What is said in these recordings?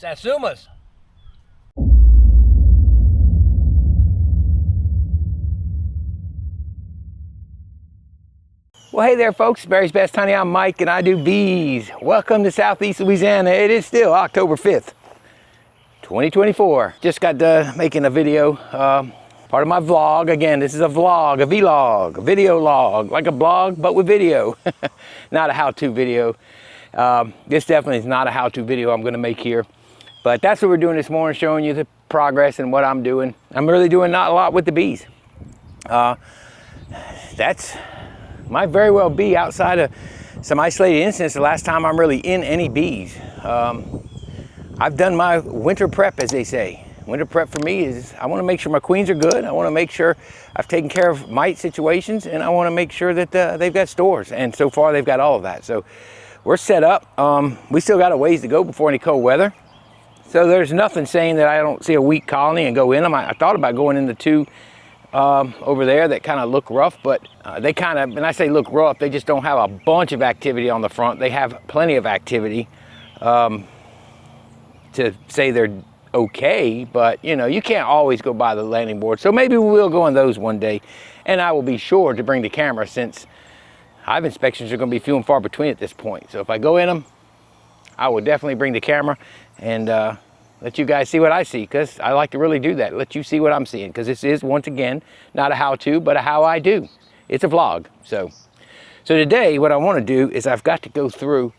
Satsumas. Well, hey there, folks. Barry's Best Honey. I'm Mike, and I do bees. Welcome to Southeast Louisiana. It is still October 5th, 2024. Just got done making a video, part of my vlog. Again, this is a vlog, a vlog, a video log, like a blog, but with video. Not a how-to video. This definitely is not a how-to video I'm going to make here. But that's what we're doing this morning, showing you the progress and what I'm doing. I'm really doing not a lot with the bees. That's might very well be, outside of some isolated incidents, the last time I'm really in any bees. I've done my winter prep, as they say. Winter prep for me is, I want to make sure my queens are good. I want to make sure I've taken care of mite situations, and I want to make sure that they've got stores. And so far, they've got all of that. So we're set up. We still got a ways to go before any cold weather. So there's nothing saying that I don't see a weak colony and go in them. I thought about going into two over there that kind of look rough, but they kind of, when I say look rough, they just don't have a bunch of activity on the front. They have plenty of activity to say they're okay, but you know, you can't always go by the landing board. So maybe we will go on those one day, and I will be sure to bring the camera, since hive inspections are going to be few and far between at this point. So if I go in them, I will definitely bring the camera and let you guys see what I see, because I like to really do that. Let you see what I'm seeing, because this is, once again, not a how-to, but a how I do. It's a vlog. So today, what I want to do is I've got to go through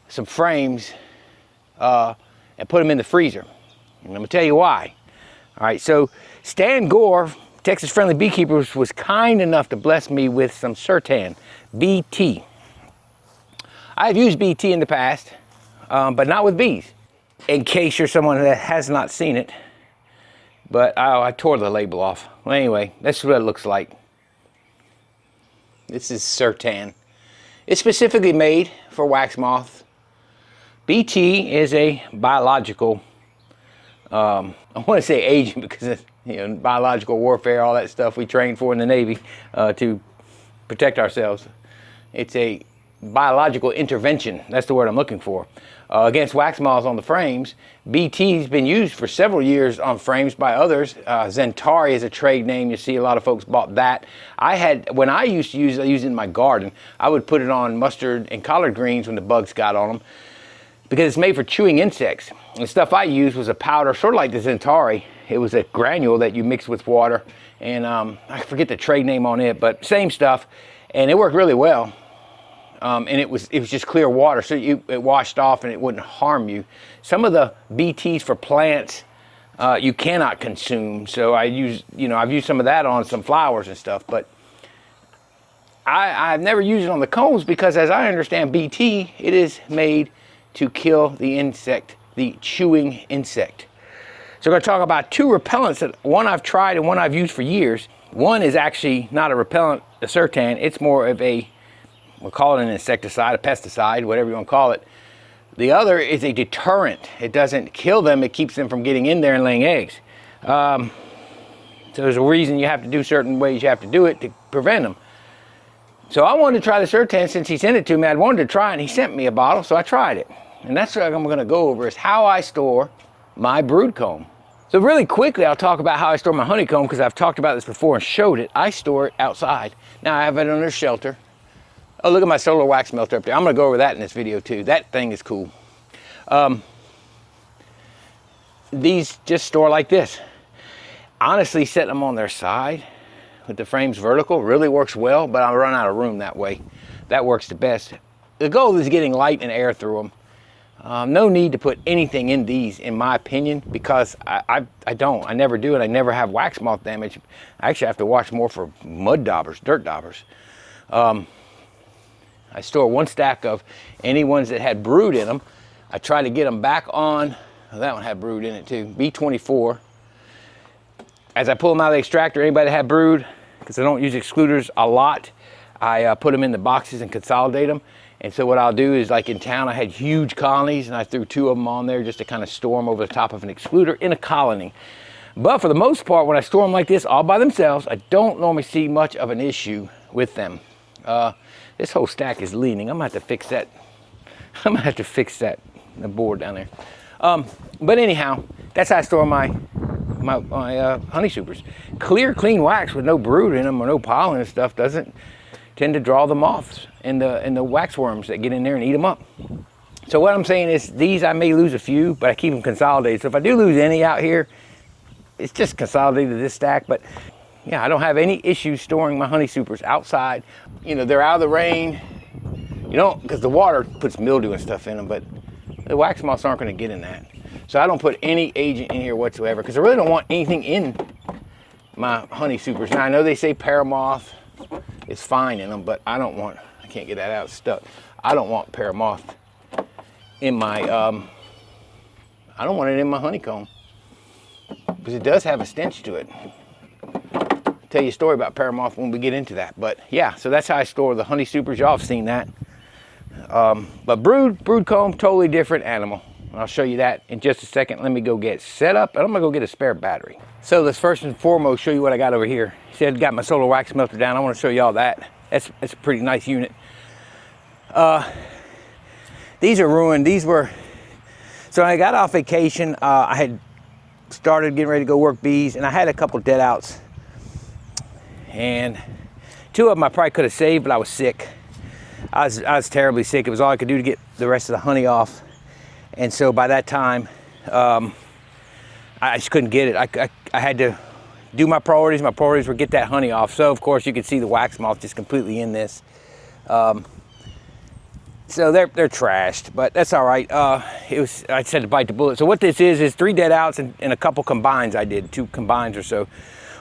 some frames and put them in the freezer. And I'm going to tell you why. All right, so Stan Gore, Texas Friendly Beekeepers, was kind enough to bless me with some ceran, BT. I've used BT in the past, but not with bees. In case you're someone that has not seen it, but I tore the label off. Well, anyway, that's what it looks like. This is ceran. It's specifically made for wax moths. BT is a biological, I want to say agent, because it's, you know, biological warfare, all that stuff we train for in the Navy to protect ourselves. It's a biological intervention. That's the word I'm looking for. Against wax moths on the frames. BT's been used for several years on frames by others. Zentari is a trade name. You see a lot of folks bought that. When I used to use it in my garden, I would put it on mustard and collard greens when the bugs got on them, because it's made for chewing insects. The stuff I used was a powder, sort of like the Zentari. It was a granule that you mix with water, and I forget the trade name on it, but same stuff, and it worked really well. And it was just clear water, so it washed off and it wouldn't harm you. Some of the BTs for plants you cannot consume, so I've used some of that on some flowers and stuff, but I've never used it on the combs, because as I understand BT, it is made to kill the insect, the chewing insect. So we're going to talk about two repellents, that one I've tried and one I've used for years. One is actually not a repellent, a ceran. It's more of a, we'll call it an insecticide, a pesticide, whatever you want to call it. The other is a deterrent. It doesn't kill them, it keeps them from getting in there and laying eggs. So there's a reason you have to do certain ways you have to do it to prevent them. So I wanted to try the ceran since he sent it to me. I wanted to try it, and he sent me a bottle, so I tried it. And that's what I'm going to go over, is how I store my brood comb. So really quickly, I'll talk about how I store my honeycomb, because I've talked about this before and showed it. I store it outside. Now I have it under shelter. Oh, look at my solar wax melter up there. I'm going to go over that in this video too. That thing is cool. These just store like this. Honestly, setting them on their side with the frames vertical really works well, but I run out of room that way. That works the best. The goal is getting light and air through them. No need to put anything in these, in my opinion, because I never do it. I never have wax moth damage. I actually have to watch more for mud daubers, dirt daubers. I store one stack of any ones that had brood in them. I try to get them back on, oh, that one had brood in it too, B24. As I pull them out of the extractor, anybody that had brood, because I don't use excluders a lot, I put them in the boxes and consolidate them. And so what I'll do is, like in town, I had huge colonies, and I threw two of them on there just to kind of store them over the top of an excluder in a colony. But for the most part, when I store them like this, all by themselves, I don't normally see much of an issue with them. This whole stack is leaning. I'm gonna have to fix that. I'm gonna have to fix that, the board down there. But anyhow, that's how I store my honey supers. Clear, clean wax with no brood in them or no pollen and stuff doesn't tend to draw the moths and the wax worms that get in there and eat them up. So what I'm saying is these I may lose a few, but I keep them consolidated. So if I do lose any out here, it's just consolidated to this stack. But yeah, I don't have any issues storing my honey supers outside. You know, they're out of the rain. You don't, because the water puts mildew and stuff in them, but the wax moths aren't going to get in that. So I don't put any agent in here whatsoever because I really don't want anything in my honey supers. Now I know they say paramoth is fine in them, but I don't want, I can't get that out, it's stuck. I don't want paramoth in my, I don't want it in my honeycomb because it does have a stench to it. I'll tell you a story about paramoth when we get into that. But yeah, so that's how I store the honey supers. Y'all have seen that. But brood comb, totally different animal. I'll show you that in just a second. Let me go get set up, and I'm gonna go get a spare battery. So let's first and foremost show you what I got over here. See, I got my solar wax melter down. I want to show y'all that. That's a pretty nice unit. These are ruined. These were, so when I got off vacation, I had started getting ready to go work bees, and I had a couple dead outs. And 2 of them I probably could have saved, but I was sick. I was terribly sick. It was all I could do to get the rest of the honey off. And so by that time, I just couldn't get it. I had to do my priorities. My priorities were get that honey off. So of course you can see the wax moth just completely in this. So they're trashed, but that's all right. I just had to bite the bullet. So what this is 3 dead outs and a couple combines I did, 2 combines or so,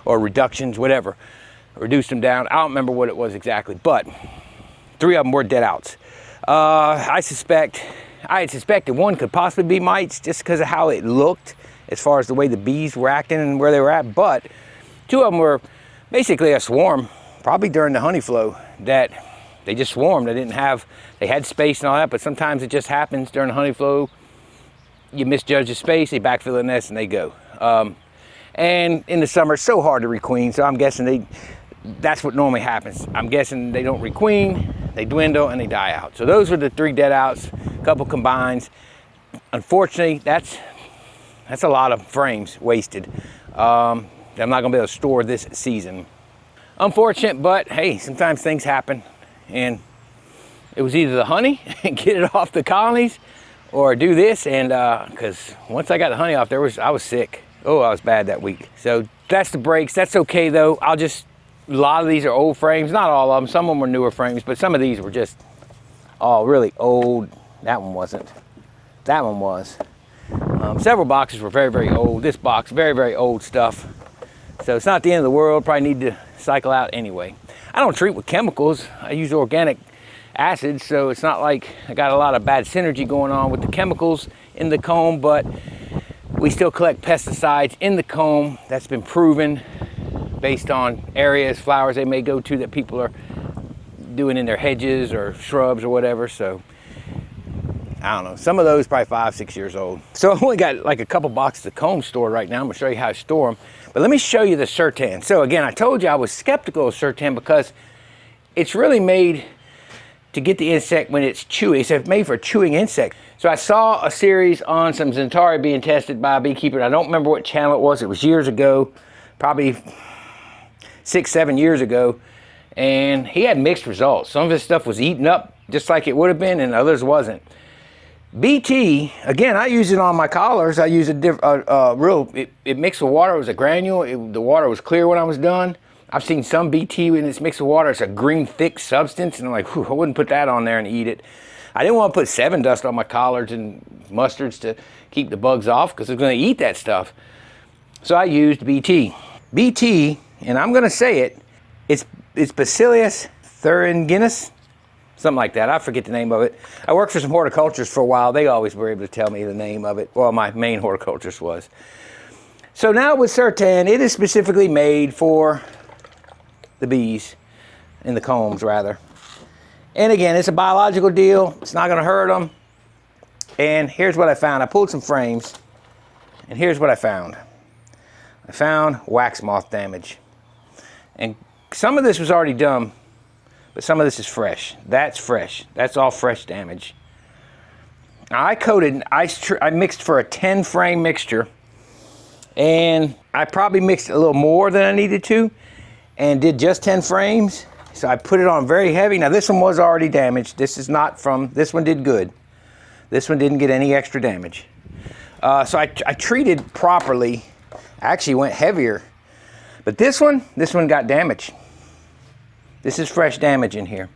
or reductions, whatever. Reduced them down. I don't remember what it was exactly, but 3 of them were dead outs. I had suspected 1 could possibly be mites just because of how it looked as far as the way the bees were acting and where they were at, but 2 of them were basically a swarm, probably during the honey flow, that they just swarmed. They had space and all that, but sometimes it just happens during the honey flow. You misjudge the space, they backfill the nest and they go. And in the summer, it's so hard to requeen, so I'm guessing that's what normally happens. I'm guessing they don't requeen, they dwindle, and they die out. So those were the 3 dead outs, a couple combines. Unfortunately, that's a lot of frames wasted. I'm not gonna be able to store this season. Unfortunate, but hey, sometimes things happen. And it was either the honey and get it off the colonies, or do this. And because once I got the honey off, I was sick. Oh, I was bad that week. So that's the breaks. That's okay though. A lot of these are old frames, not all of them. Some of them were newer frames, but some of these were just really old. That one wasn't. That one was. Several boxes were very, very old. This box, very, very old stuff. So it's not the end of the world. Probably need to cycle out anyway. I don't treat with chemicals. I use organic acids, so it's not like I got a lot of bad synergy going on with the chemicals in the comb, but we still collect pesticides in the comb. That's been proven based on areas, flowers they may go to that people are doing in their hedges or shrubs or whatever. So I don't know, some of those probably 5, 6 years old. So I've only got like a couple boxes of comb stored right now. I'm gonna show you how I store them. But let me show you the ceran. So again, I told you I was skeptical of ceran because it's really made to get the insect when it's chewing. It's made for chewing insects. So I saw a series on some Zentari being tested by a beekeeper. I don't remember what channel it was. It was years ago, probably 6, 7 years ago. And he had mixed results. Some of his stuff was eaten up just like it would have been, and others wasn't. BT, again, I use it on my collars. I use it mixed with water. It was a granule. The water was clear when I was done. I've seen some BT when it's mixed with water. It's a green, thick substance. And I'm like, I wouldn't put that on there and eat it. I didn't want to put 7 dust on my collards and mustards to keep the bugs off because they're going to eat that stuff. So I used BT. BT, and I'm going to say it, it's Bacillus thuringiensis. Something like that. I forget the name of it. I worked for some horticulturists for a while. They always were able to tell me the name of it. Well, my main horticulturist was. So now with ceran, it is specifically made for the bees, in the combs rather. And again, it's a biological deal. It's not going to hurt them. And here's what I found. I pulled some frames, and here's what I found. I found wax moth damage. And some of this was already done, but some of this is fresh. That's fresh. That's all fresh damage. I mixed for a 10 frame mixture, and I probably mixed a little more than I needed to and did just 10 frames. So I put it on very heavy. Now this one was already damaged. This is not from, this one did good. This one didn't get any extra damage. So I treated properly. I actually went heavier. But this one got damaged. This is fresh damage in here.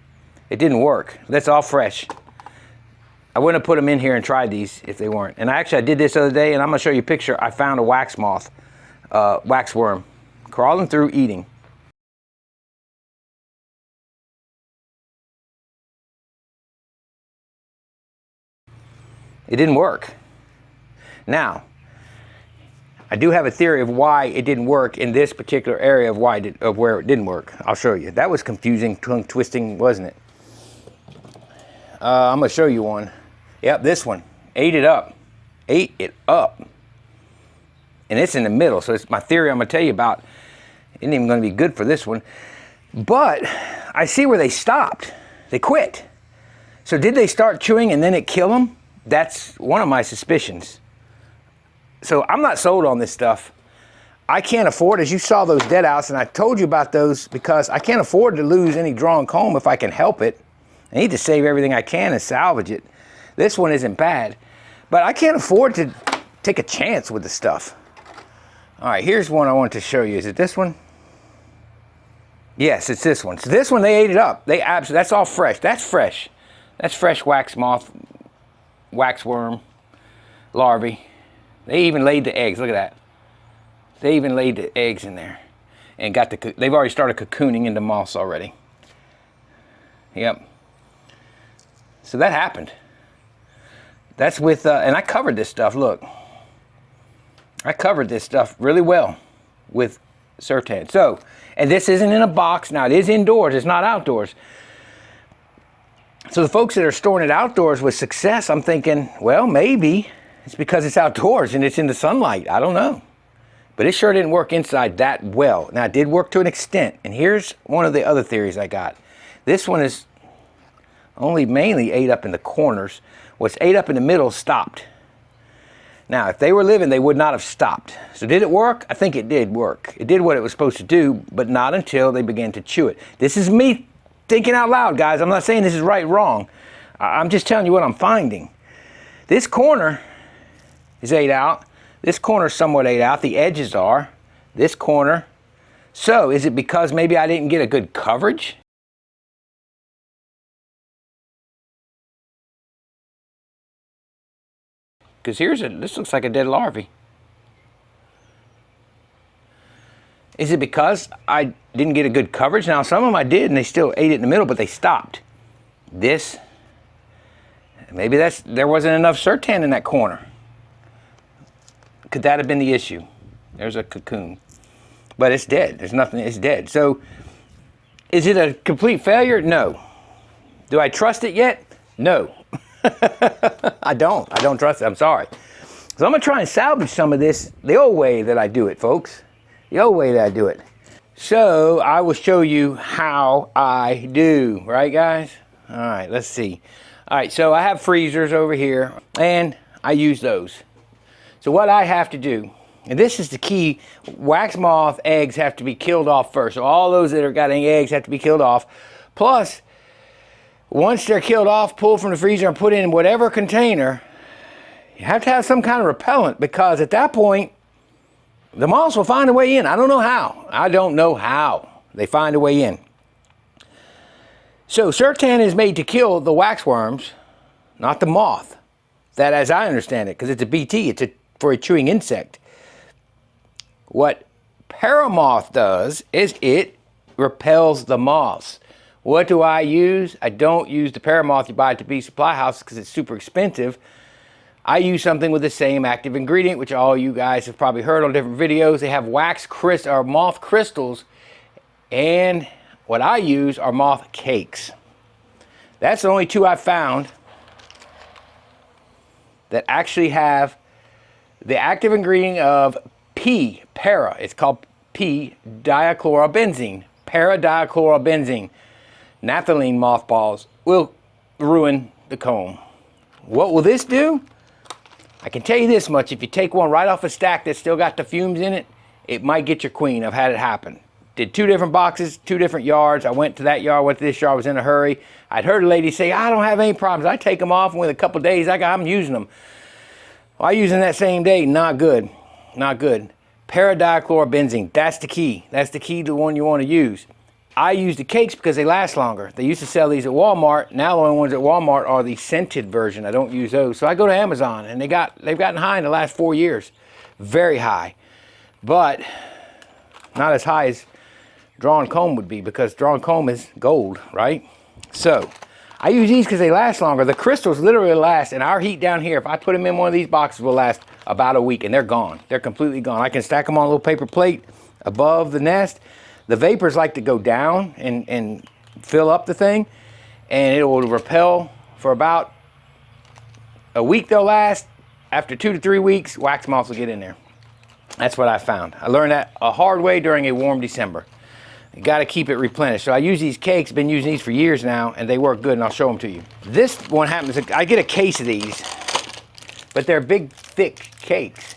It didn't work. That's all fresh. I wouldn't have put them in here and tried these if they weren't. And I did this the other day, and I'm gonna show you a picture. I found a wax moth, wax worm, crawling through eating. It didn't work. Now, I do have a theory of why it didn't work in this particular area of where it didn't work. I'll show you. That was confusing, tongue twisting, wasn't it? I'm gonna show you one. Yep, this one ate it up, and it's in the middle. So it's my theory I'm gonna tell you about. Isn't even gonna be good for this one, but I see where they stopped. They quit. So did they start chewing and then it kill them? That's one of my suspicions. So I'm not sold on this stuff. I can't afford, as you saw those dead outs, and I told you about those because I can't afford to lose any drawn comb if I can help it. I need to save everything I can and salvage it. This one isn't bad, but I can't afford to take a chance with the stuff. All right, here's one I want to show you. Is it this one? Yes, it's this one. So this one, they ate it up. That's all fresh. That's fresh. That's fresh wax moth, wax worm, larvae. They even laid the eggs. Look at that. They even laid the eggs in there, and they've already started cocooning into moths already. Yep. So that happened. That's with, and I covered this stuff. Look, I covered this stuff really well with ceran. So, and this isn't in a box. Now it is indoors. It's not outdoors. So the folks that are storing it outdoors with success, I'm thinking, well, maybe it's because it's outdoors and it's in the sunlight. I don't know. But it sure didn't work inside that well. Now, it did work to an extent. And here's one of the other theories I got. This one is only mainly ate up in the corners. What's ate up in the middle stopped. Now, if they were living, they would not have stopped. So did it work? I think it did work. It did what it was supposed to do, but not until they began to chew it. This is me thinking out loud, guys. I'm not saying this is right or wrong. I'm just telling you what I'm finding. This corner is ate out. This corner is somewhat ate out. The edges are. This corner. So is it because maybe I didn't get a good coverage? Because this looks like a dead larvae. Is it because I didn't get a good coverage? Now, some of them I did, and they still ate it in the middle, but they stopped. Maybe there wasn't enough ceran in that corner. Could that have been the issue? There's a cocoon. But it's dead. There's nothing, it's dead. So, is it a complete failure? No. Do I trust it yet? No. I don't trust it. I'm sorry. So I'm gonna try and salvage some of this the old way that I do it, folks. The old way that I do it. So I will show you how I do, right, guys? All right, let's see. All right, so I have freezers over here, and I use those. So what I have to do, and this is the key, wax moth eggs have to be killed off first. So all those that have got any eggs have to be killed off. Plus, once they're killed off, pull from the freezer and put in whatever container, you have to have some kind of repellent, because at that point, the moths will find a way in. I don't know how. I don't know how they find a way in. So ceran is made to kill the waxworms, not the moth. That, as I understand it, because it's a BT, it's for a chewing insect. What paramoth does is it repels the moths. What do I use? I don't use the paramoth you buy at the bee supply house because it's super expensive. I use something with the same active ingredient, which all you guys have probably heard on different videos. They have moth crystals, and what I use are moth cakes. That's the only two I've found that actually have the active ingredient of para. It's called P-diachlorobenzene. Para-diachlorobenzene. Naphthalene mothballs will ruin the comb. What will this do? I can tell you this much, if you take one right off a stack that's still got the fumes in it, it might get your queen. I've had it happen. Did 2 different boxes, 2 different yards. I went to that yard, went to this yard, I was in a hurry. I'd heard a lady say, I don't have any problems. I take them off, and within a couple of days, I'm using them. Well, I use them that same day, not good, not good. Para-diachlorobenzene, that's the key. That's the key to the one you want to use. I use the cakes because they last longer. They used to sell these at Walmart. Now the only ones at Walmart are the scented version. I don't use those. So I go to Amazon, and they've gotten high in the last 4 years. Very high. But not as high as drawn comb would be, because drawn comb is gold, right? So I use these because they last longer. The crystals literally last, and our heat down here, if I put them in one of these boxes, will last about a week, and they're gone. They're completely gone. I can stack them on a little paper plate above the nest. The vapors like to go down and fill up the thing, and it will repel for about a week. They'll last. After 2 to 3 weeks, wax moths will get in there. That's what I found. I learned that a hard way during a warm December. You got to keep it replenished. So I use these cakes, been using these for years now, and they work good, and I'll show them to you. This one happens, I get a case of these, but they're big, thick cakes.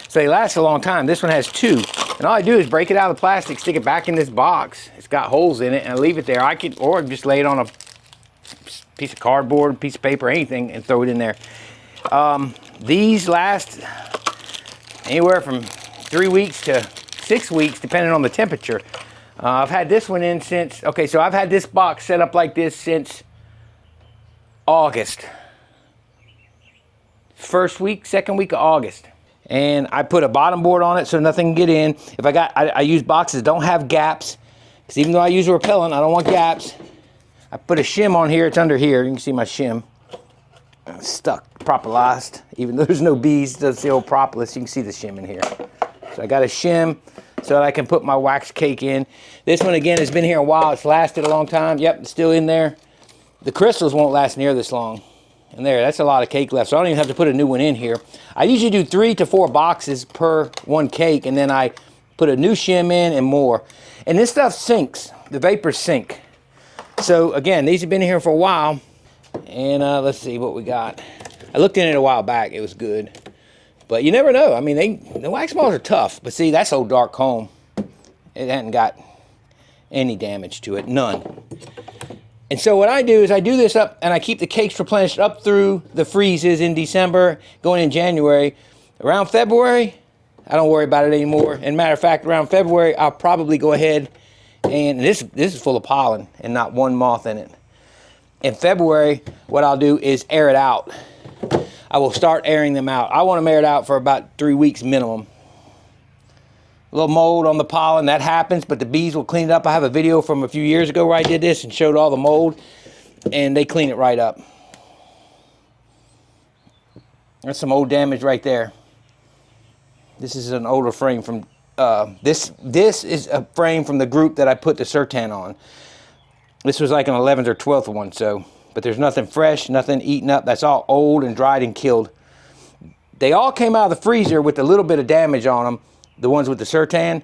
So they last a long time. This one has 2. And all I do is break it out of the plastic, stick it back in this box. It's got holes in it, and I leave it there. Or just lay it on a piece of cardboard, piece of paper, anything, and throw it in there. These last anywhere from 3 weeks to 6 weeks, depending on the temperature. I've had this one in since, okay, so I've had this box set up like this since August. First week, second week of August. And I put a bottom board on it so nothing can get in. If I use boxes that don't have gaps, because even though I use a repellent, I don't want gaps. I put a shim on here, it's under here. You can see my shim. It's stuck, propolised. Even though there's no bees, that's the old propolis, you can see the shim in here. So I got a shim so that I can put my wax cake in. This one again has been here a while, it's lasted a long time. Yep, it's still in there. The crystals won't last near this long. And there, that's a lot of cake left, so I don't even have to put a new one in here. I usually do 3 to 4 boxes per one cake, and then I put a new shim in and more. And this stuff sinks, the vapors sink. So again, these have been here for a while, and let's see what we got. I looked in it a while back, it was good. But you never know, I mean, the wax moths are tough, but see, that's old dark comb. It hadn't got any damage to it, none. And so what I do is I do this up, and I keep the cakes replenished up through the freezes in December, going in January. Around February, I don't worry about it anymore. And matter of fact, around February, I'll probably go ahead, and this is full of pollen and not one moth in it. In February, what I'll do is air it out. I will start airing them out. I want them aired out for about 3 weeks minimum. A little mold on the pollen, that happens, but the bees will clean it up. I have a video from a few years ago where I did this and showed all the mold, and they clean it right up. That's some old damage right there. This is an older frame from, this is a frame from the group that I put the ceran on. This was like an 11th or 12th one, so, but there's nothing fresh, nothing eaten up. That's all old and dried and killed. They all came out of the freezer with a little bit of damage on them. The ones with the ceran.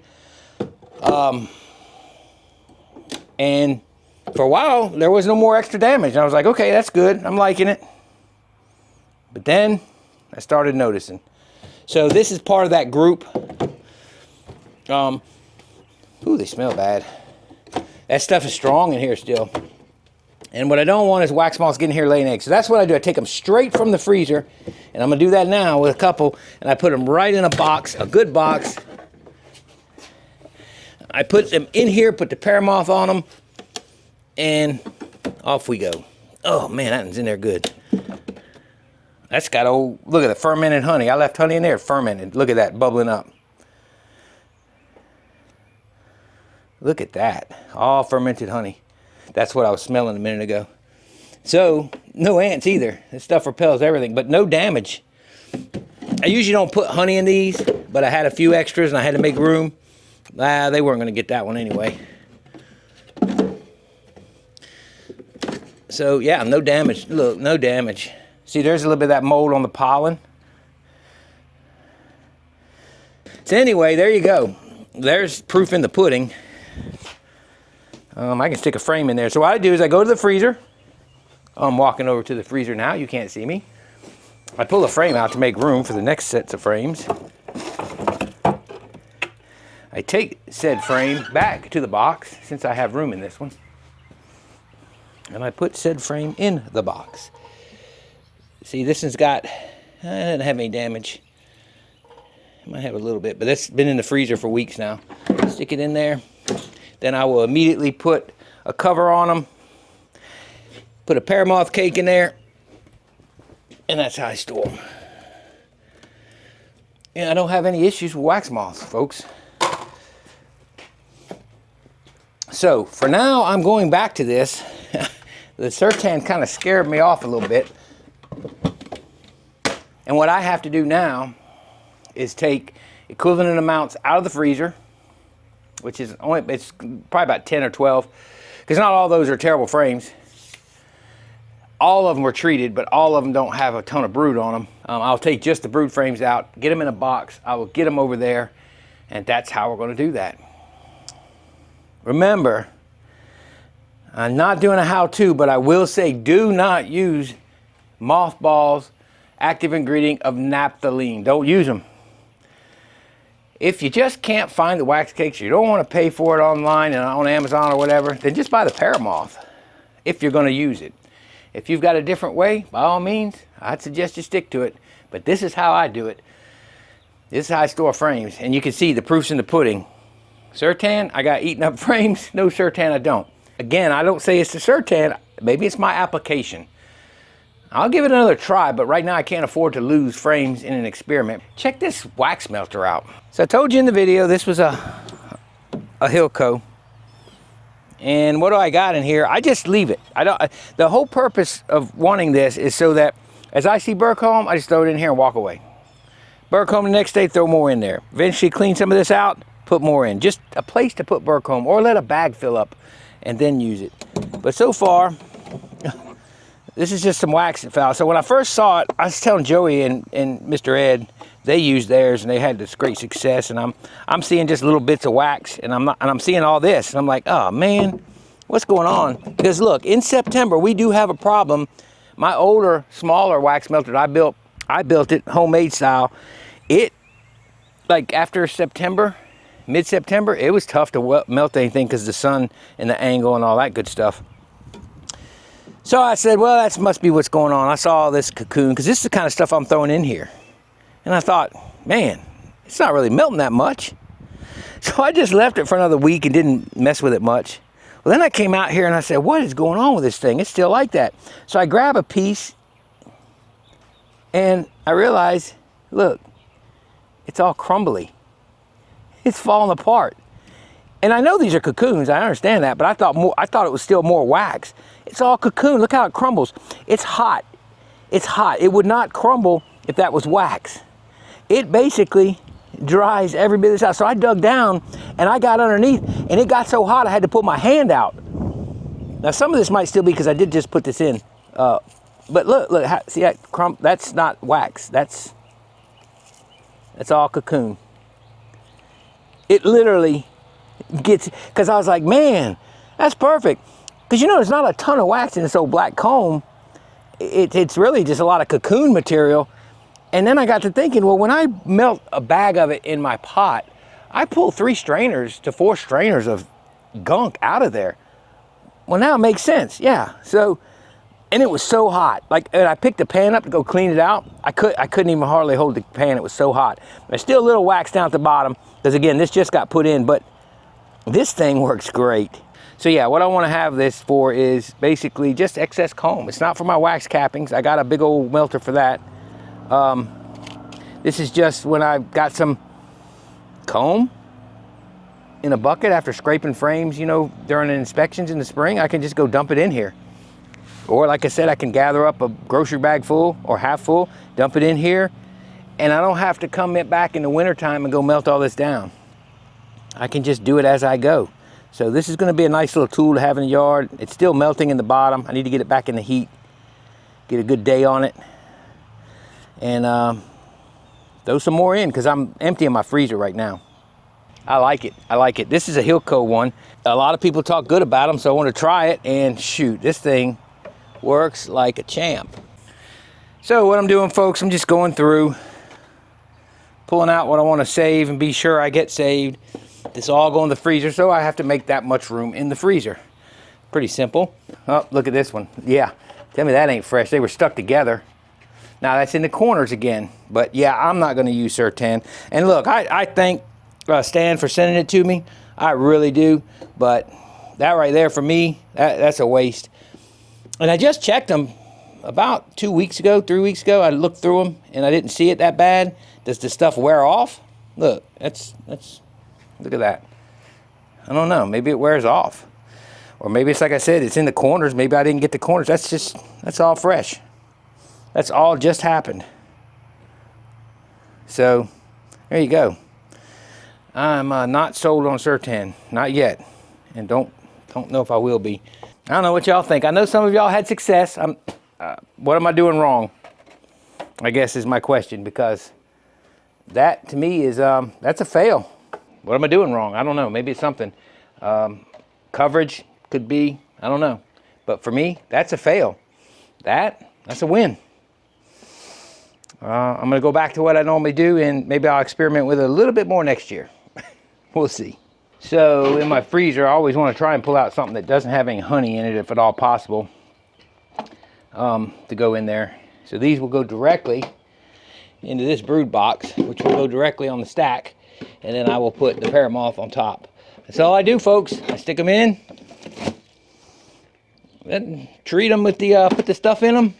And for a while, there was no more extra damage. And I was like, okay, that's good. I'm liking it. But then I started noticing. So this is part of that group. Ooh, they smell bad. That stuff is strong in here still. And what I don't want is wax moths getting here laying eggs. So that's what I do. I take them straight from the freezer, and I'm gonna do that now with a couple, and I put them right in a box, a good box. I put them in here, put the paramoth on them, and off we go. Oh man, that one's in there good. That's got old, look at the fermented honey. I left honey in there, fermented. Look at that, bubbling up. Look at that, all fermented honey. That's what I was smelling a minute ago. So, no ants either. This stuff repels everything, but no damage. I usually don't put honey in these, but I had a few extras and I had to make room. They weren't going to get that one anyway. So, yeah, no damage. Look, no damage. See, there's a little bit of that mold on the pollen. So anyway, there you go. There's proof in the pudding. I can stick a frame in there. So what I do is I go to the freezer. I'm walking over to the freezer now. You can't see me. I pull the frame out to make room for the next sets of frames. I take said frame back to the box since I have room in this one. And I put said frame in the box. See, this one's got, it doesn't have any damage. It might have a little bit, but that's been in the freezer for weeks now. Stick it in there. Then I will immediately put a cover on them. Put a pear moth cake in there. And that's how I store them. And I don't have any issues with wax moths, folks. So for now, I'm going back to this. The ceran kind of scared me off a little bit. And what I have to do now is take equivalent amounts out of the freezer, which is only, it's probably about 10 or 12, because not all those are terrible frames. All of them were treated, but all of them don't have a ton of brood on them. I'll take just the brood frames out, get them in a box. I will get them over there, and that's how we're going to do that. Remember, I'm not doing a how-to, but I will say do not use mothballs, active ingredient of naphthalene. Don't use them. If you just can't find the wax cakes, you don't want to pay for it online and on Amazon or whatever, then just buy the pear moth if you're going to use it. If you've got a different way, by all means, I'd suggest you stick to it. But this is how I do it. This is how I store frames. And you can see the proof's in the pudding. Ceran, I got eaten up frames. No ceran, I don't. Again, I don't say it's the ceran. Maybe it's my application. I'll give it another try, but right now I can't afford to lose frames in an experiment. Check this wax melter out. So I told you in the video, this was a Hilco. And what do I got in here? I just leave it. The whole purpose of wanting this is so that as I see burr comb, I just throw it in here and walk away. Burr comb the next day, throw more in there. Eventually clean some of this out, put more in. Just a place to put burr comb, or let a bag fill up and then use it. But so far, this is just some wax that fell. So when I first saw it, I was telling Joey and Mr. Ed, they used theirs and they had this great success. And I'm seeing just little bits of wax, and I'm seeing all this, and I'm like, oh man, what's going on? Because look, in September we do have a problem. My older, smaller wax melter I built it homemade style. It, like after September, mid-September, it was tough to melt anything because the sun and the angle and all that good stuff. So I said, well, that must be what's going on. I saw all this cocoon, because this is the kind of stuff I'm throwing in here. And I thought, man, it's not really melting that much. So I just left it for another week and didn't mess with it much. Well, then I came out here and I said, what is going on with this thing? It's still like that. So I grab a piece and I realize, look, it's all crumbly. It's falling apart. And I know these are cocoons, I understand that, but I thought it was still more wax. It's all cocoon, look how it crumbles. It's hot, it's hot. It would not crumble if that was wax. It basically dries every bit of this out. So I dug down and I got underneath, and it got so hot I had to put my hand out. Now some of this might still be because I did just put this in. But look, see that that's not wax, that's all cocoon. It literally gets, because I was like, man, that's perfect. Because you know, there's not a ton of wax in this old black comb. It's really just a lot of cocoon material. And then I got to thinking, well, when I melt a bag of it in my pot, I pull 3 strainers to 4 strainers of gunk out of there. Well, now it makes sense, yeah. So, and it was so hot. Like, and I picked the pan up to go clean it out. I couldn't even hardly hold the pan. It was so hot. There's still a little wax down at the bottom, because again, this just got put in, but this thing works great. So yeah, what I want to have this for is basically just excess comb. It's not for my wax cappings. I got a big old melter for that. This is just when I've got some comb in a bucket after scraping frames, you know, during inspections in the spring, I can just go dump it in here. Or like I said, I can gather up a grocery bag full or half full, dump it in here, and I don't have to come back in the wintertime and go melt all this down. I can just do it as I go. So this is going to be a nice little tool to have in the yard. It's still melting in the bottom. I need to get it back in the heat, get a good day on it, and throw some more in, because I'm emptying my freezer right now. I like it. I like it. This is a Hilco one. A lot of people talk good about them, so I want to try it, and shoot, this thing Works like a champ. So what I'm doing, folks, I'm just going through, pulling out what I want to save and be sure I get saved. This all go in the freezer, so I have to make that much room in the freezer. Pretty simple. Oh, look at this one. Yeah, tell me that ain't fresh. They were stuck together. Now that's in the corners again, but yeah, I'm not going to use ceran. And look, I thank Stan for sending it to me. I really do, but that right there for me, that's a waste. And I just checked them about 2 weeks ago, 3 weeks ago. I looked through them and I didn't see it that bad. Does the stuff wear off? Look, look at that. I don't know, maybe it wears off. Or maybe it's like I said, it's in the corners. Maybe I didn't get the corners. That's all fresh. That's all just happened. So, there you go. I'm not sold on ceran, not yet. And don't know if I will be. I don't know what y'all think. I know some of y'all had success. What am I doing wrong? I guess is my question, because that to me is, that's a fail. What am I doing wrong? I don't know. Maybe it's something. Coverage could be, I don't know. But for me, that's a fail. That's a win. I'm going to go back to what I normally do, and maybe I'll experiment with it a little bit more next year. We'll see. So in my freezer, I always want to try and pull out something that doesn't have any honey in it, if at all possible, to go in there. So these will go directly into this brood box, which will go directly on the stack, and then I will put the pair moth on top. That's all I do, folks. I stick them in, then treat them with the put the stuff in them,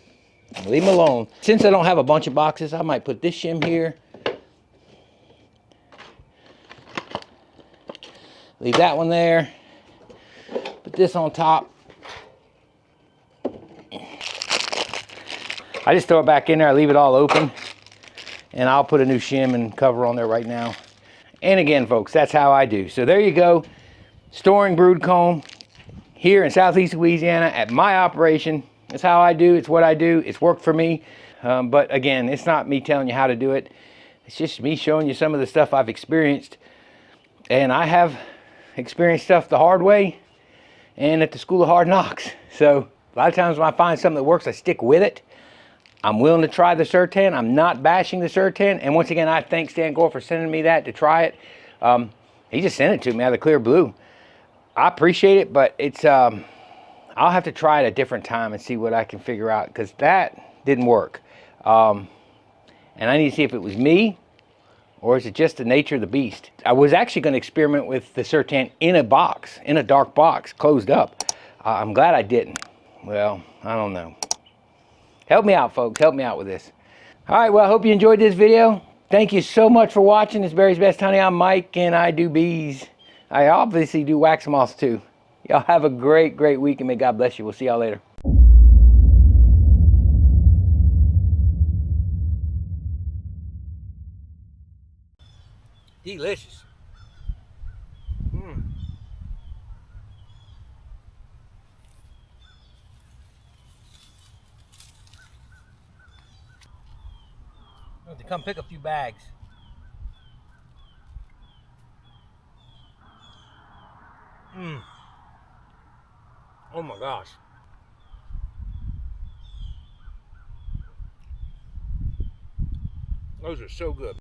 leave them alone. Since I don't have a bunch of boxes, I might put this shim here, leave that one there, put this on top. I just throw it back in there, I leave it all open, and I'll put a new shim and cover on there right now. And again, folks, that's how I do. So there you go, storing brood comb here in Southeast Louisiana at my operation. That's how I do. It's what I do. It's worked for me. But again, it's not me telling you how to do it. It's just me showing you some of the stuff I've experienced. And I have experienced stuff the hard way and at the school of hard knocks. So a lot of times when I find something that works, I stick with it. I'm willing to try the ceran. I'm not bashing the ceran. And once again, I thank Stan Gore for sending me that to try it. He just sent it to me out of the clear blue. I appreciate it, but it's I'll have to try it a different time and see what I can figure out, because that didn't work. And I need to see if it was me or is it just the nature of the beast. I was actually going to experiment with the ceran in a box, in a dark box, closed up. I'm glad I didn't. Well, I don't know. Help me out, folks. Help me out with this. All right, well, I hope you enjoyed this video. Thank you so much for watching. It's Barry's Best Honey. I'm Mike, and I do bees. I obviously do wax moths too. Y'all have a great, great week, and may God bless you. We'll see y'all later. Delicious. I'll have to come pick a few bags. Oh my gosh. Those are so good.